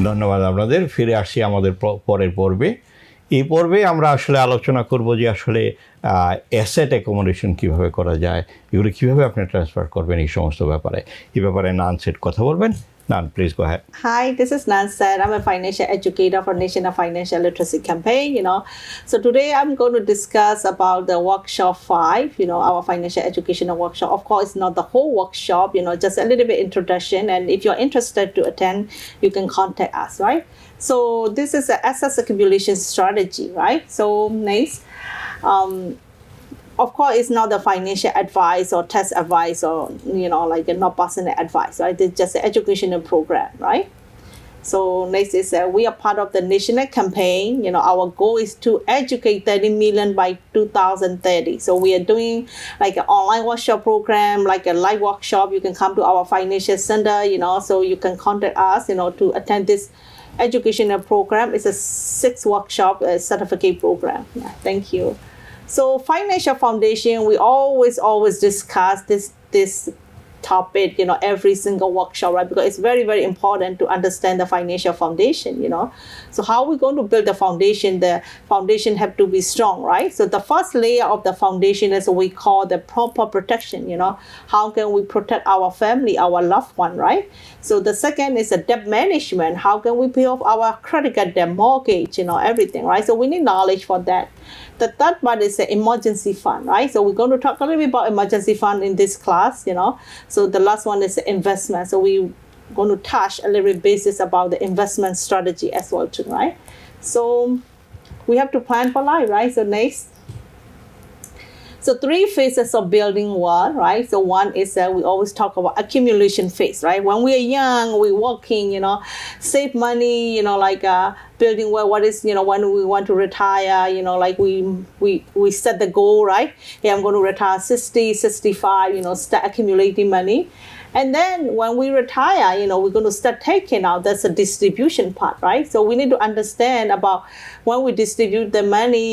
ধন্যবাদ আপনাদের। ফিরে আসছি আমাদের পরের পর্বে। এই পর্বে আমরা আসলে আলোচনা করব যে আসলে অ্যাসেট অ্যাকোমোডেশন কীভাবে করা যায়, এগুলো কীভাবে আপনি ট্রান্সফার করবেন, এই সমস্ত ব্যাপারে নান সেট কথা বলবেন। Nan, please go ahead. Hi, this is Nan Satt. I'm a financial educator for National Financial Literacy Campaign, So today I'm going to discuss about the workshop 5, our financial educational workshop. Of course, not the whole workshop, just a little bit introduction. And if you're interested to attend, you can contact us, right? So this is an asset accumulation strategy, right? So nice. Of course, it's not the financial advice or tax advice or, like not personal advice, right? It's just an educational program, right? So next is we are part of the national campaign. Our goal is to educate 30 million by 2030. So we are doing like an online workshop program, like a live workshop. You can come to our financial center, so you can contact us, to attend this educational program. It's a 6-workshop certificate program. Yeah, thank you. So financial foundation, we always discuss this topic, every single workshop, right? Because it's very, very important to understand the financial foundation, So how are we going to build the foundation? The foundation have to be strong, right? So the first layer of the foundation is what we call the proper protection, How can we protect our family, our loved one, right? So the second is the debt management. How can we pay off our credit card debt, mortgage, everything, right? So we need knowledge for that. The third part is the emergency fund, right? So we're going to talk a little bit about emergency fund in this class, So the last one is the investment. So we're going to touch a little bit basis about the investment strategy as well too, right? So we have to plan for life, right? So next. So 3 phases of building wealth, right? So one is we always talk about accumulation phase, right? When we are young, we're working, save money, like building wealth. What is, when we want to retire, like we set the goal, right? Yeah, I'm going to retire 60, 65, start accumulating money. And then when we retire, we're going to start taking out. That's the distribution part, right? So we need to understand about when we distribute the money,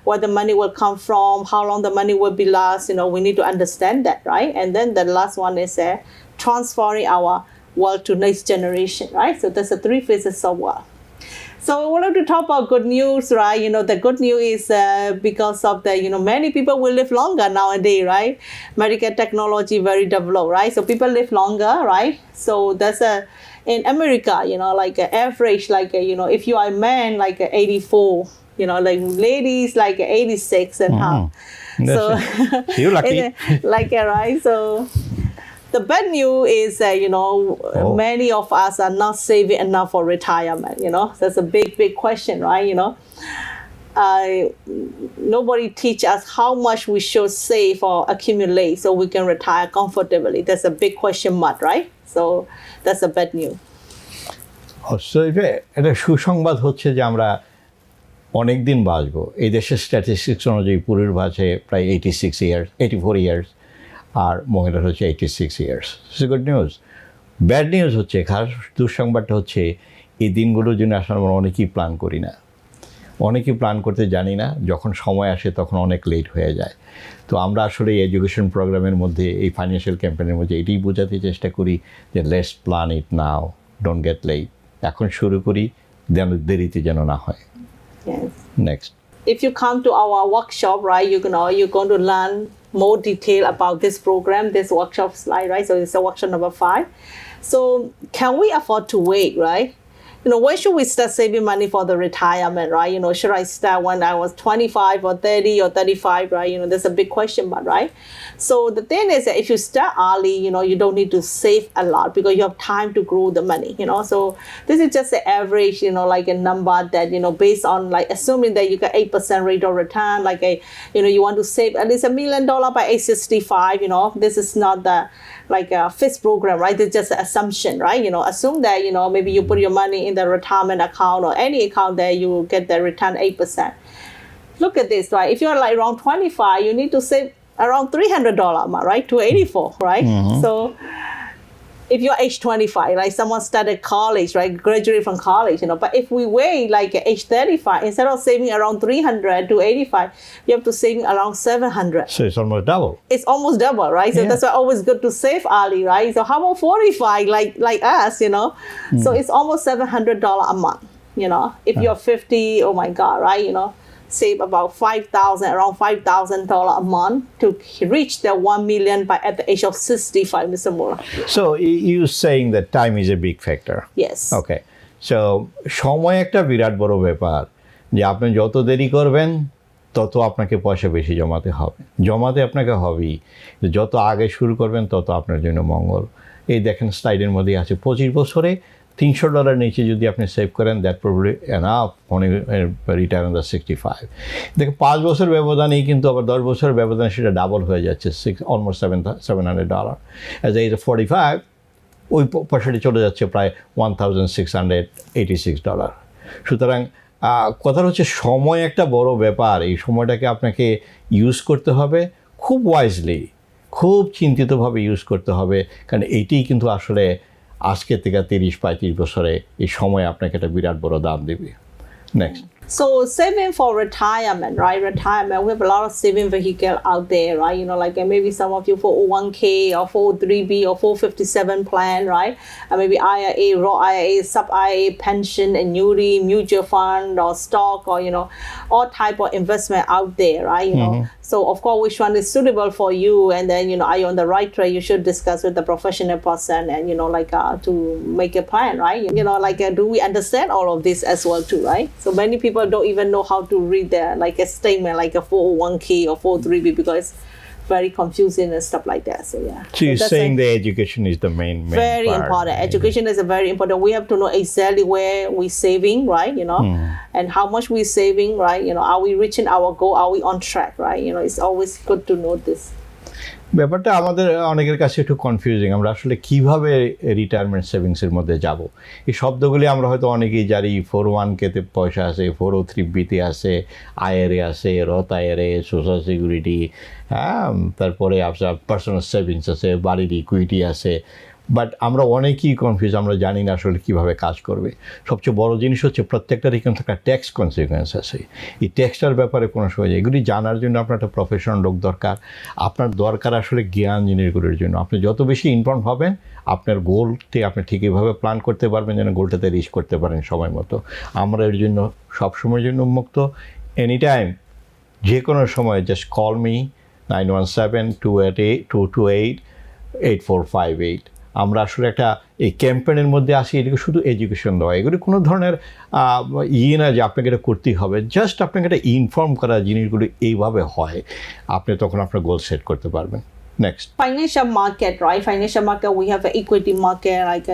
where the money will come from, how long the money will be last. We need to understand that, right? And then the last one is transferring our wealth to next generation, right? So that's the 3 phases of wealth. So I wanted to talk about good news, right? The good news is because of the, many people will live longer nowadays, right? Medical technology very developed, right? So people live longer, right? So that's in America, like average, like, if you are a man, like 84, like ladies, like 86 and half. So you're lucky. Right? So the bad news is that, many of us are not saving enough for retirement, That's a big, big question, right? Nobody teach us how much we should save or accumulate so we can retire comfortably. That's a big question mark, right? So that's a bad news. So এটা সুসংবাদ হচ্ছে যে আমরা অনেক দিন বাঁচবো। এই দেশের স্ট্যাটিস্টিক্স অনুযায়ী পুরুষ বাঁচে প্রায় 84 ইয়ার্স, আর মহিলার হচ্ছে 86 years. So good news. Bad news হচ্ছে, খারাপ দুঃসংবাদটা হচ্ছে এই দিনগুলোর জন্য আসলে আমরা অনেকেই প্ল্যান করি না, অনেকেই প্ল্যান করতে জানি না। যখন সময় আসে তখন অনেক লেট হয়ে যায়। তো আমরা আসলে এই এডুকেশন প্রোগ্রামের মধ্যে, এই ফাইন্যান্সিয়াল ক্যাম্পেইনের মধ্যে এটাই বোঝাতে চেষ্টা করি যে let's plan it now, don't get late. এখন শুরু করি, যেন দেরিতে যেন না হয়। Next, if you come to our workshop, right, you're going to learn more detail about this program, this workshop slide, right? So it's a workshop number 5. So can we afford to wait, right? When should we start saving money for the retirement, right? Should I start when I was 25 or 30 or 35, right? There's a big question mark, right? So the thing is that if you start early, you don't need to save a lot because you have time to grow the money, So this is just the average, like a number that, based on like assuming that you got 8% rate of return, like you want to save at least $1 million by age 65, This is not the like a fixed program, right? It's just an assumption, right? Assume that, maybe you put your money in the retirement account or any account that you get the return 8%. Look at this, right? If you're like around 25, you need to save around $300, right? To 84, right? So if you're age 25, like someone started college, right, graduated from college, but if we wait like at age 35, instead of saving around 300 to 85, you have to save around 700. So it's almost double. It's almost double, right? So that's why always good to save early, right? So how about 45, like us, So it's almost $700 a month, If you're 50, oh my God, right? Save about around $5,000 a month to reach the 1 million by at the age of 65, Mr. Molla. So you're saying that time is a big factor. Yes. Okay. So সময় একটা বিরাট বড় ব্যাপার যে আপনি যত দেরি করবেন তত আপনাকে পয়সা বেশি জমাতে আপনাকে হবেই যত আগে শুরু করবেন তত আপনার জন্য মঙ্গল এই দেখেন স্লাইডের মধ্যে আছে 25 বছরে $300 নিচে যদি আপনি সেভ করেন that probably enough retire on the 65 দেখেন 5 বছর ব্যবধানেই কিন্তু আবার 10 বছরের ব্যবধানে সেটা ডাবল হয়ে যাচ্ছে অলমোস্ট $700 অ্যাজ এজ 45 ওই পয়সাটি চলে যাচ্ছে প্রায় $1,686 সুতরাং কথাটা হচ্ছে সময় একটা বড় ব্যাপার এই সময়টাকে আপনাকে ইউজ করতে হবে খুব ওয়াইজলি খুব চিন্তিতভাবে ইউজ করতে হবে কারণ এইটিই কিন্তু আসলে আজকে থেকে 30-35 বছরে এই সময় আপনাকে একটা বিরাট বড় দাম দেবে next So saving for retirement, right? Retirement, we have a lot of saving vehicle out there, right? Like maybe some of you 401k or 403b or 457 plan, right? And maybe IRA, Roth IRA, sub IRA, pension, annuity, mutual fund or stock or, all type of investment out there, right? So of course, which one is suitable for you? And then, are you on the right track? You should discuss with the professional person and, to make a plan, right? Do we understand all of this as well too, right? So many people don't even know how to read a statement like a 401k or 403b because it's very confusing and stuff like that. So yeah. So you're saying the education is the main very part. Important. Education is a very important. We have to know exactly where we're saving, right? And how much we're saving, right? Are we reaching our goal? Are we on track, right? It's always good to know this. ব্যাপারটা আমাদের অনেকের কাছে একটু confusing আমরা আসলে কিভাবে retirement সেভিংসের মধ্যে যাব এই শব্দগুলি আমরা হয়তো অনেকেই জানি 401kতে পয়সা আছে 403bতে আছে আইআরএ আছে রথ আইআরএ সোশ্যাল সিকিউরিটি তারপরে আপনার পার্সোনাল সেভিংস আছে বাড়ির ইকুইটি আছে বাট আমরা অনেকেই কনফিউজ আমরা জানি না আসলে কীভাবে কাজ করবে সবচেয়ে বড় জিনিস হচ্ছে প্রত্যেকটারই কিন্তু একটা ট্যাক্স কনসিকুয়েন্স আছে এই ট্যাক্সটার ব্যাপারে কোনো সময় এগুলি জানার জন্য আপনার একটা প্রফেশনাল লোক দরকার আপনার দরকার আসলে জ্ঞান জিনিসগুলোর জন্য আপনি যত বেশি ইনফর্ম হবেন আপনার গোলটি আপনি ঠিকইভাবে প্ল্যান করতে পারবেন যেন গোলটাতে রিচ করতে পারেন সময় মতো আমরা এর জন্য সবসময়ের জন্য উন্মুক্ত এনি টাইম যে কোনো সময় জাস্ট কল মি 917-228-8458 আমরা আসলে একটা এই ক্যাম্পেইনের মধ্যে আসি এটাকে শুধু এডুকেশন দেওয়া এগুলি কোনো ধরনের না যে আপনাকে এটা করতেই হবে জাস্ট আপনাকে একটা ইনফর্ম করা জিনিসগুলো এইভাবে হয় আপনি তখন আপনার গোল সেট করতে পারবেন next financial market, right? Financial market, we have an equity market, like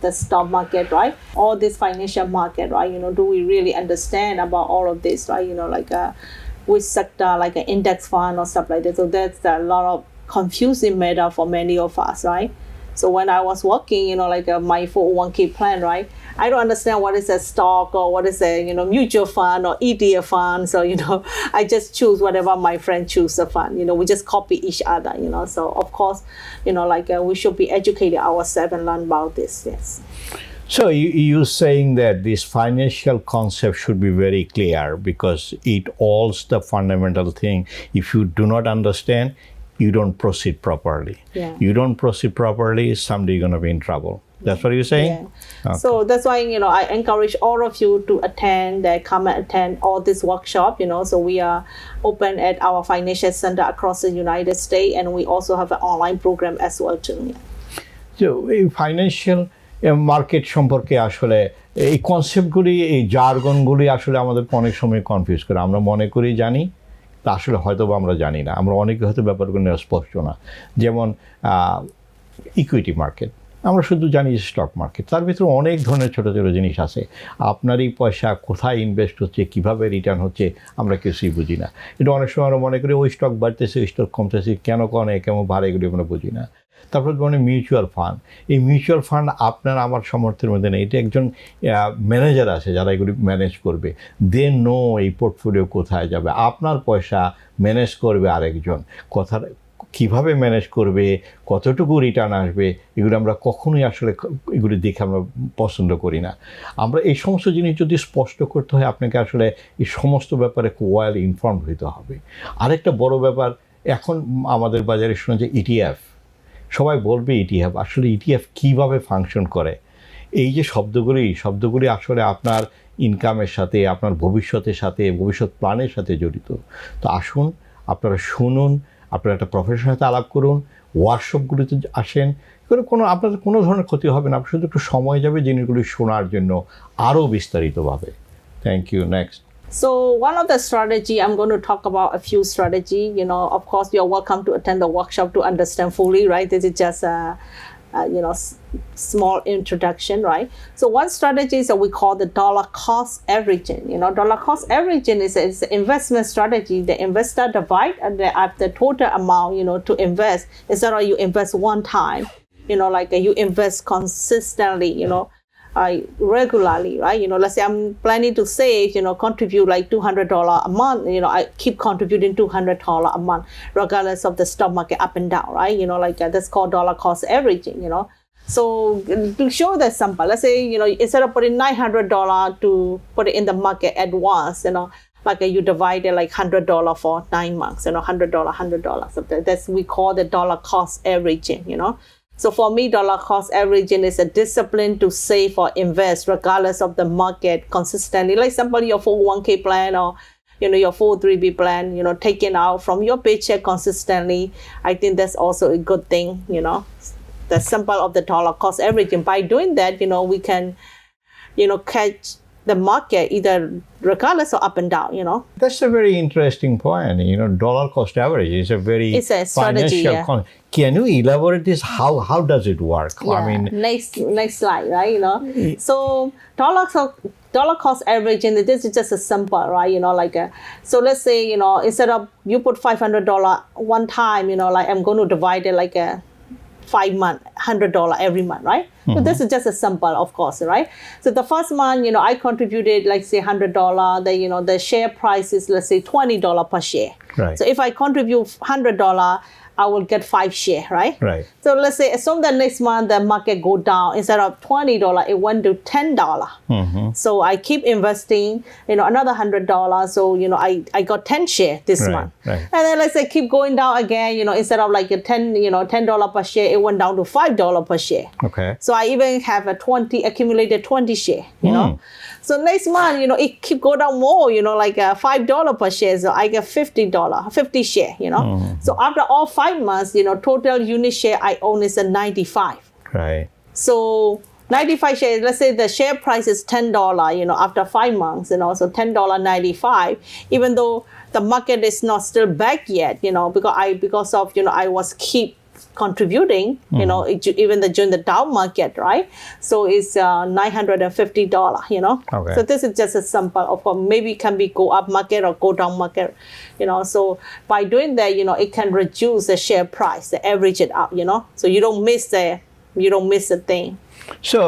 the stock market, right? All this financial market, right? Do we really understand about all of this, right? Which sector, like an index fund or stuff like that. So that's a lot of confusing matter for many of us, right? So when I was working, my 401k plan, right? I don't understand what is a stock or what is a, mutual fund or ETF fund. So, I just choose whatever my friend choose the fund. We just copy each other, So, of course, we should be educating ourselves and learn about this, yes. So you're saying that this financial concept should be very clear because it all's the fundamental thing. If you do not understand, you don't proceed properly. Yeah. You don't proceed properly, someday you're going to be in trouble. That's what you're saying? Yeah. Okay. So that's why, I encourage all of you to come and attend all this workshop, So we are open at our financial center across the United States, and we also have an online program as well too. Yeah. So financial market সম্পর্কে আসলে এই কনসেপ্টগুলি এই জার্গনগুলি আসলে আমাদের অনেক সময় confuse করে আমরা মনে করি জানি তা আসলে হয়তো বা আমরা জানি না আমরা অনেকে হয়তো ব্যাপারগুলো স্পষ্ট না যেমন ইকুইটি মার্কেট আমরা শুধু জানি স্টক মার্কেট তার ভিতরে অনেক ধরনের ছোটো ছোটো জিনিস আছে আপনারই পয়সা কোথায় ইনভেস্ট হচ্ছে কীভাবে রিটার্ন হচ্ছে আমরা কিছুই বুঝি না এটা অনেক সময় আমরা মনে করি ওই স্টক বাড়তেছে ওই স্টক কমতেছে কেন কেমন ভাড়া এগুলি আমরা বুঝি না তারপর মিউচুয়াল ফান্ড এই মিউচুয়াল ফান্ড আপনার আমার সামর্থ্যের মধ্যে নেই এটা একজন ম্যানেজার আছে যারা এগুলি ম্যানেজ করবে দে নো এই পোর্টফোলিও কোথায় যাবে আপনার পয়সা ম্যানেজ করবে আরেকজন কিভাবে ম্যানেজ করবে, কতটুকু রিটার্ন আসবে, এগুলো আমরা কখনোই আসলে এগুলি দেখে আমরা পছন্দ করি না। আমরা এই সমস্ত জিনিস যদি স্পষ্ট করতে হয়, আপনাকে আসলে এই সমস্ত ব্যাপারে খুব ওয়েল ইনফর্মড হতে হবে। আরেকটা বড় ব্যাপার, এখন আমাদের বাজারে শোনা যে ইটিএফ, সবাই বলবে ইটিএফ, আসলে ইটিএফ কীভাবে ফাংশন করে। এই যে শব্দগুলি আসলে আপনার ইনকামের সাথে, আপনার ভবিষ্যতের সাথে, ভবিষ্যৎ প্ল্যানের সাথে জড়িত। তো আসুন, আপনারা শুনুন, আপনারা একটা প্রফেশনের সাথে আলাপ করুন, ওয়ার্কশপগুলিতে আসেন, আপনাদের কোনো ধরনের ক্ষতি হবে না। আপনার শুধু একটু সময় যাবে জিনিসগুলি শোনার জন্য আরও বিস্তারিতভাবে। Thank you. Next. So one of the strategy, I'm going to talk about a few strategy. Of course, you're welcome to attend the workshop to understand fully, right? This is just a small introduction, right? So one strategy is that we call the dollar cost averaging. Dollar cost averaging is an investment strategy. The investor divide and the total amount, to invest. Instead of you invest one time, like you invest consistently, regularly, right? Let's say I'm planning to save, contribute like $200 a month. I keep contributing $200 a month, regardless of the stock market up and down, right? That's called dollar cost averaging. So to show that sample, let's say instead of putting $900 to put it in the market at once, like you divide it like $100 for 9 months, $100. So that's we call the dollar cost averaging. So for me, dollar cost averaging is a discipline to save or invest regardless of the market consistently. Like somebody your 401k plan or your 403b plan, taken out from your paycheck consistently. I think that's also a good thing. The symbol of the dollar cost averaging. By doing that, we can catch the market either regardless or up and down. That's a very interesting point. Dollar cost average is a very it's a strategy, financial. Can you elaborate this? How does it work? Yeah. I mean, next slide, right? So dollar cost averaging, this is just a simple, right? So let's say instead of you put $500 one time, like I'm going to divide it like a 5 month, $100 every month, right? Mm-hmm. So this is just a sample, of course, right? So the first month, I contributed like say $100. The share price is let's say $20 per share. Right. So if I contribute $100, I will get 5 share, right? Right. So let's say assume that next month the market go down, instead of $20, it went to $10. Mm-hmm. So I keep investing, another $100. So I got 10 share this month. Right. And then let's say keep going down again, instead of like a $10 per share, it went down to $5 per share. Okay. So I even have accumulated 20 share, So next month, it keep go down more, like $5 per share. So I get $50 share, So after all 5 months, total unit share I own is a 95. Right. So 95 shares, let's say the share price is $10, after 5 months, so $10.95, even though the market is not still back yet, because of I was keep contributing, even during the down market, right? So it's $950, Okay. So this is just a sample of maybe can be go up market or go down market, So by doing that, it can reduce the share price, average it out, So you don't miss the thing. So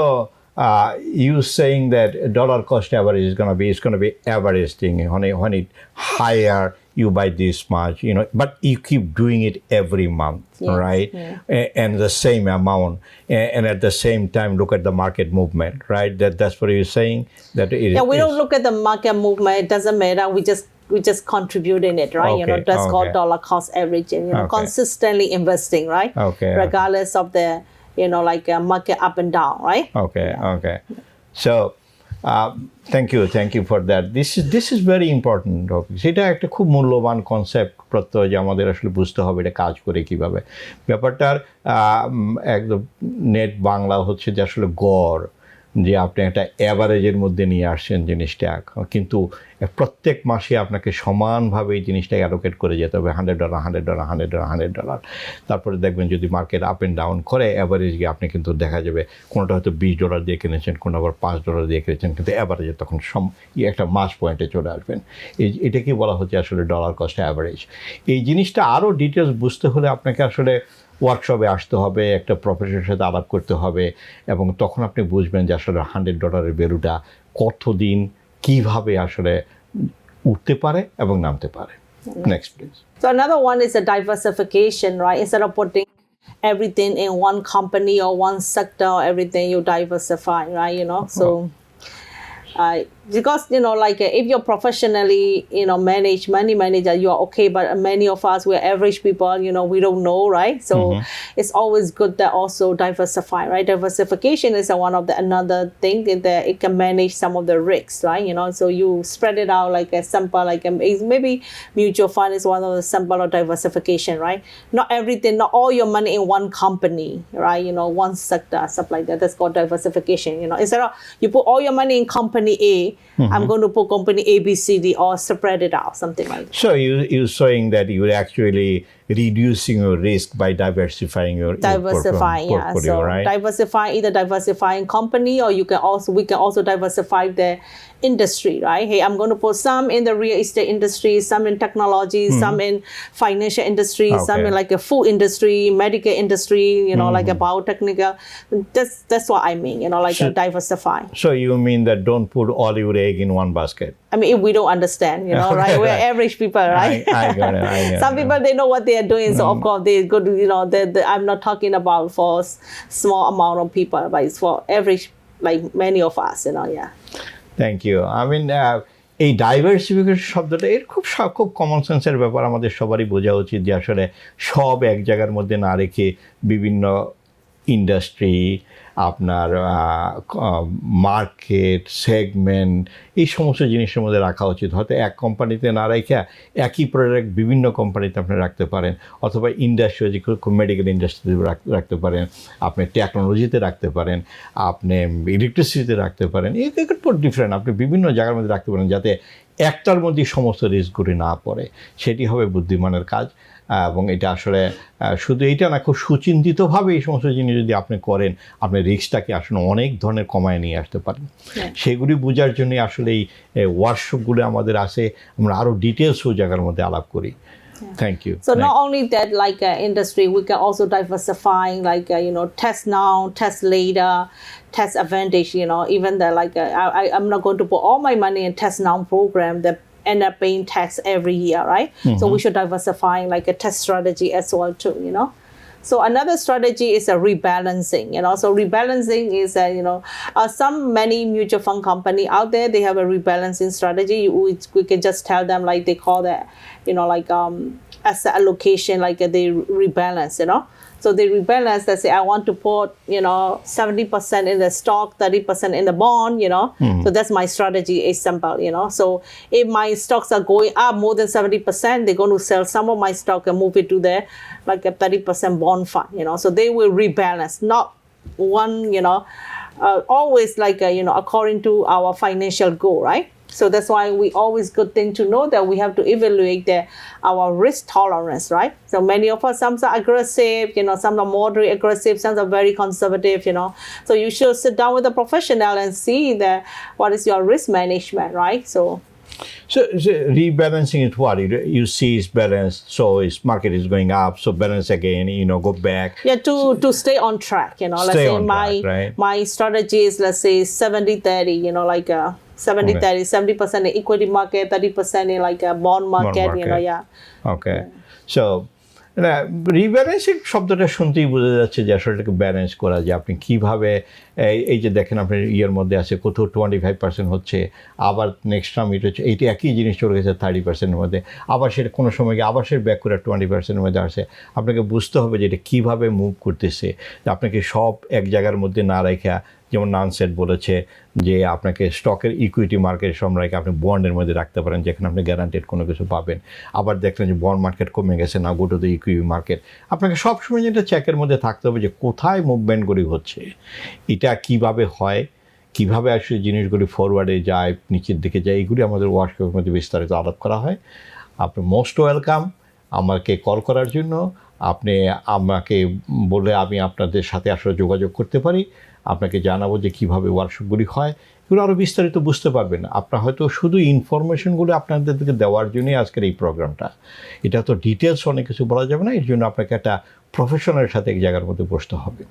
you saying that dollar cost average is going to be average thing when it higher. You buy this much, but you keep doing it every month, right? Yeah. And the same amount, and at the same time look at the market movement, right? That's what you're saying. That it we don't look at the market movement. It doesn't matter. We just contribute in it, right? Okay. That's called dollar cost averaging. Consistently investing, right? Okay. Regardless of the market up and down, right? Okay. Yeah. Okay. So. Thank you for that. This is very important topic. সেটা একটা খুব মূল্যবান concept প্রত্যয় যে আমাদের আসলে বুঝতে হবে এটা কাজ করে কিভাবে। ব্যাপারটার একদম নেট বাংলা হচ্ছে যে আসলে গড়, যে আপনি একটা অ্যাভারেজের মধ্যে নিয়ে আসছেন জিনিসটা, কিন্তু প্রত্যেক মাসে আপনাকে সমানভাবে এই জিনিসটা অ্যালোকেট করে যেতে হবে $100 তারপরে দেখবেন যদি মার্কেট আপ অ্যান্ড ডাউন করে অ্যাভারেজ গিয়ে আপনি কিন্তু দেখা যাবে কোনোটা হয়তো $20 দিয়ে কিনেছেন, কোনো আবার $5 দিয়ে কিনেছেন, কিন্তু অ্যাভারেজে তখন একটা মাস পয়েন্টে চলে আসবেন। এটাকেই বলা হচ্ছে আসলে ডলার কস্ট অ্যাভারেজ। এই জিনিসটা আরও ডিটেলস বুঝতে হলে আপনাকে আসলে ওয়ার্কশপে আসতে হবে, একটা প্রফেসরের সাথে আলাপ করতে হবে, এবং তখন আপনি বুঝবেন যে আসলে $100 ভ্যালুটা কতদিন কীভাবে আসলে উঠতে পারে এবং নামতে পারে। Next, please. So another one is a diversification, right? Instead of putting everything in one company or one sector or everything, you diversify, right? So because if you're professionally manage money manager, you're okay, but many of us, we're average people, we don't know, right? So it's always good that also diversify, right? Diversification is another thing that it can manage some of the risks, right? So you spread it out like a sample, maybe mutual fund is one of the sample of diversification, right? Not everything, not all your money in one company, right? One sector, stuff like that. That's called diversification. Instead of you put all your money in company A, I'm going to put company A, B, C, D, or spread it out, something like that. So you're saying that you're actually reducing your risk by diversifying your portfolio, So right? either diversifying company, or we can also diversify the industry, right? Hey, I'm going to put some in the real estate industry, some in technology, some in financial industry, some in like a food industry, medical industry, like a biotechnical. That's what I mean, diversify. So you mean that don't put all your egg in one basket? I mean, if we don't understand, right? We're average people, right? I got it. Some people, they know what they are doing, so of course they good. I'm not talking about for small amount of people, but it's for average, like many of us, yeah. Thank you. I mean, এই diversification শব্দটা এর খুব common সেন্সের ব্যাপার, আমাদের সবারই বোঝা উচিত যে আসলে সব এক জায়গার মধ্যে না রেখে বিভিন্ন ইন্ডাস্ট্রি, আপনার মার্কেট সেগমেন্ট, এই সমস্ত জিনিসের মধ্যে রাখা উচিত। হয়তো এক কোম্পানিতে না রেখে একই প্রোডাক্ট বিভিন্ন কোম্পানিতে আপনি রাখতে পারেন, অথবা ইন্ডাস্ট্রি, মেডিকেল ইন্ডাস্ট্রিতে রাখতে পারেন, আপনি টেকনোলজিতে রাখতে পারেন, আপনি ইলেকট্রিসিটিতে রাখতে পারেন, ডিফারেন্ট আপনি বিভিন্ন জায়গার মধ্যে রাখতে পারেন, যাতে একটার মধ্যেই সমস্ত রিস্কগুলি না পড়ে। সেটি হবে বুদ্ধিমানের কাজ। এবং এটা আসলে শুধু এইটা না, খুব সুচিন্তিতভাবে এই সমস্ত জিনিস যদি আপনি করেন, আপনি রিস্কটাকে আসলে অনেক ধরনের কমায় নিয়ে আসতে পারেন। সেগুলি বোঝার জন্য আসলে এই ওয়ার্কশপগুলো আমাদের আছে, আমরা আরও ডিটেলস ওই জায়গার মধ্যে আলাপ করি। Thank you. So not only that, like industry, we can also diversify, like test now, test later, test advantage. Even that, like I'm not going to put all my money in test now program that end up paying tax every year, right? So we should diversify like a test strategy as well too. So another strategy is a rebalancing. So rebalancing is many mutual fund company out there, they have a rebalancing strategy. We can just tell them, like they call that asset allocation, like they rebalance. So they rebalance. They say, I want to put 70% in the stock, 30% in the bond. So that's my strategy. Is simple. So if my stocks are going up more than 70%, they're going to sell some of my stock and move it to their like a 30% bond fund. So they will rebalance, not one. Always like according to our financial goal, right? So that's why we always good thing to know that we have to evaluate our risk tolerance, right? So many of us, some are aggressive, some are moderate aggressive, some are very conservative, So you should sit down with a professional and see what is your risk management, right? So rebalancing is what? You see it's balanced, so its market is going up, so balance again, go back. Yeah, to stay on track, Let's say my strategy is, let's say 70-30, like 70-30, 70% in equity market, 30% in like a bond market, yeah. Okay. So rebalancing শব্দটা শুনতেই বোঝা যাচ্ছে যে আসলে এটাকে balance করা যায়। আপনি কীভাবে এই যে দেখেন আপনার ইয়ের মধ্যে আছে কোথাও 25% হচ্ছে, আবার নেক্সট টার্ম এটা হচ্ছে, এইটা একই জিনিস চলে গেছে 30%-এর মধ্যে, আবার সেটা কোনো সময় গিয়ে আবার সে ব্যাক করে 20%-এর মধ্যে আসে। আপনাকে বুঝতে হবে যে এটা কীভাবে মুভ করতেছে, যে আপনাকে সব এক জায়গার মধ্যে না রেখা, যেমন নান সেট বলেছে যে আপনাকে স্টকের ইকুইটি মার্কেট সব রেখে আপনি বন্ডের মধ্যে রাখতে পারেন, যেখানে আপনি গ্যারান্টেড কোনো কিছু পাবেন। আবার দেখলেন যে বন্ড মার্কেট কমে গেছে, না go to the equity market. আপনাকে সবসময় যেটা চেকের মধ্যে থাকতে হবে যে কোথায় মুভমেন্টগুলি হচ্ছে, এটা কিভাবে হয়, কিভাবে আসলে জিনিসগুলি ফরওয়ার্ডে যায়, নিচের দিকে যায়, এইগুলি আমাদের ওয়ার্কশপের মধ্যে বিস্তারিত আলাপ করা হয়। আপনি মোস্ট ওয়েলকাম আমাকে কল করার জন্য। আপনি আমাকে বলে আমি আপনাদের সাথে আসলে যোগাযোগ করতে পারি, আপনাকে জানাবো যে কীভাবে ওয়ার্কশপগুলি হয়, এগুলো আরও বিস্তারিত বুঝতে পারবেন। আপনার হয়তো শুধু ইনফরমেশনগুলো আপনাদেরকে দেওয়ার জন্যই আজকের এই প্রোগ্রামটা, এটা তো ডিটেলস অনেক কিছু বলা যাবে না, এর জন্য আপনাকে একটা প্রফেশনালের সাথে এক জায়গার মধ্যে বসতে হবে।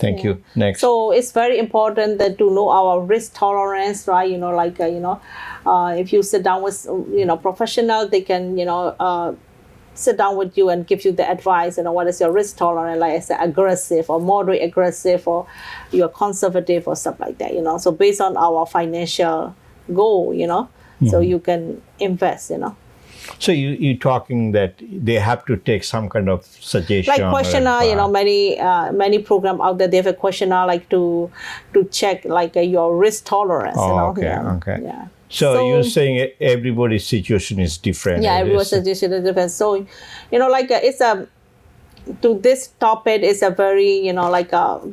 Thank you. Next. So it's very important that to know our risk tolerance, right? If you sit down with professional, they can sit down with you and give you the advice. What is your risk tolerance? Like I said, aggressive or moderate aggressive, or you're conservative or stuff like that. So based on our financial goal, so you can invest. So you're talking that they have to take some kind of suggestion, like questionnaire. Many program out there, they have a questionnaire like to check like your risk tolerance. Okay. Yeah. So you're saying everybody's situation is different. Yeah, everyone's situation is different. So, it's to this topic is a very,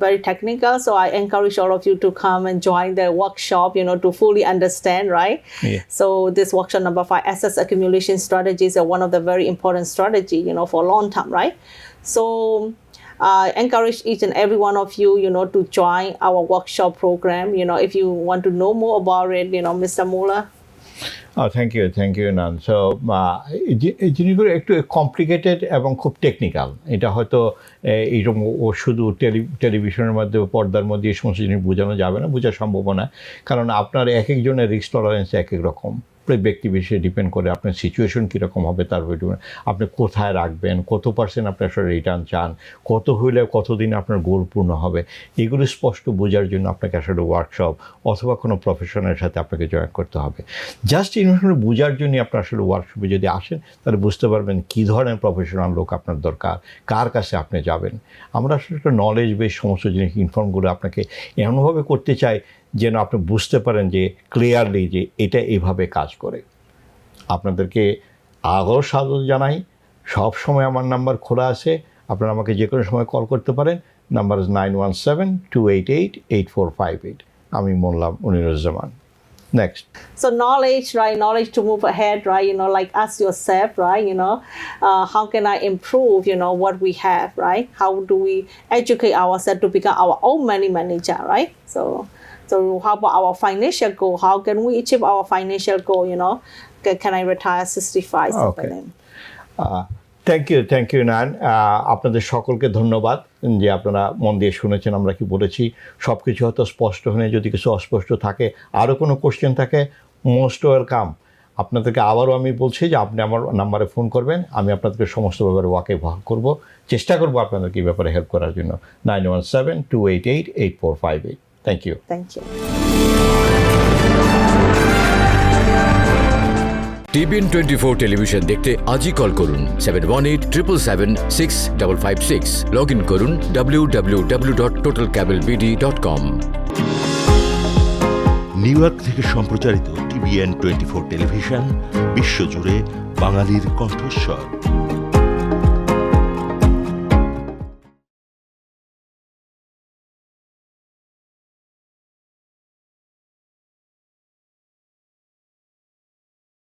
very technical. So I encourage all of you to come and join the workshop, to fully understand, right? Yeah. So this workshop number 5, assets accumulation strategies, are one of the very important strategy, for long term, right? So I encourage each and every one of you, to join our workshop program. If you want to know more about it, Mr. Molla. Oh, thank you, Nan. So এই জিনিসগুলো একটু complicated এবং খুব technical. এটা হয়তো এইরকম শুধু টেলিভিশনের মধ্যে পর্দার মধ্যে এই সমস্ত জিনিস বোঝানো যাবে না, বোঝা সম্ভব না, কারণ আপনার এক একজনের রিস্ক টলারেন্স এক এক রকম, ব্যক্তি বিশেষে ডিপেন্ড করে আপনার সিচুয়েশন কীরকম হবে, তার উপর আপনি কোথায় রাখবেন, কত পার্সেন্ট আপনি আসলে রিটার্ন চান, কত হইলে কতদিনে আপনার গোল পূর্ণ হবে, এগুলো স্পষ্ট বোঝার জন্য আপনাকে আসলে ওয়ার্কশপ অথবা কোনো প্রফেশনের সাথে আপনাকে জয়েন করতে হবে। জাস্ট এই বিষয়ে বোঝার জন্য আপনার আসলে ওয়ার্কশপে যদি আসেন তাহলে বুঝতে পারবেন কী ধরনের প্রফেশনাল লোক আপনার দরকার, কার কাছে আপনি যাবেন। আমরা আসলে একটা নলেজ বেস সমস্ত জিনিস ইনফর্মগুলো আপনাকে এমনভাবে করতে চাই যেন আপনি বুঝতে পারেন যে ক্লিয়ারলি যে এটা এইভাবে কাজ করে। আপনাদেরকে আগেও স্বাগত জানাই, সব সময় আমার নাম্বার খোলা আছে, আপনারা আমাকে যে কোনো সময় কল করতে পারেন। নাম্বার 9172888458। আমি মোল্লা Moniruzzaman. Next. So knowledge, right? Knowledge to move ahead, right? Like ask yourself, right? How can I improve, what we have, right? How do we educate ourselves to become our own money manager, right? So how about our financial goal? How can we achieve our financial goal, Can I retire 65? Okay. Thank you নান। আপনাদের সকলকে ধন্যবাদ যে আপনারা মন দিয়ে শুনেছেন আমরা কি বলেছি। সব কিছু হয়তো স্পষ্ট হয়ে, যদি কিছু অস্পষ্ট থাকে, আরও কোনো কোশ্চেন থাকে, মোস্ট ওয়েলকাম। আপনাদেরকে আবারও আমি বলছি যে আপনি আমার নাম্বারে ফোন করবেন, আমি আপনাদেরকে সমস্ত ব্যাপারে ওয়াকে করব, চেষ্টা করবো আপনাদেরকে এই ব্যাপারে হেল্প করার জন্য। 9172888458। Thank you. Thank you. TBN 24 television দেখতে আজই কল করুন 7187776556। লগ ইন করুন www.totalcablebd.com। নিউ ইয়র্ক থেকে সম্প্রচারিত TBN 24 টেলিভিশন বিশ্বজুড়ে বাঙালির কণ্ঠস্বর।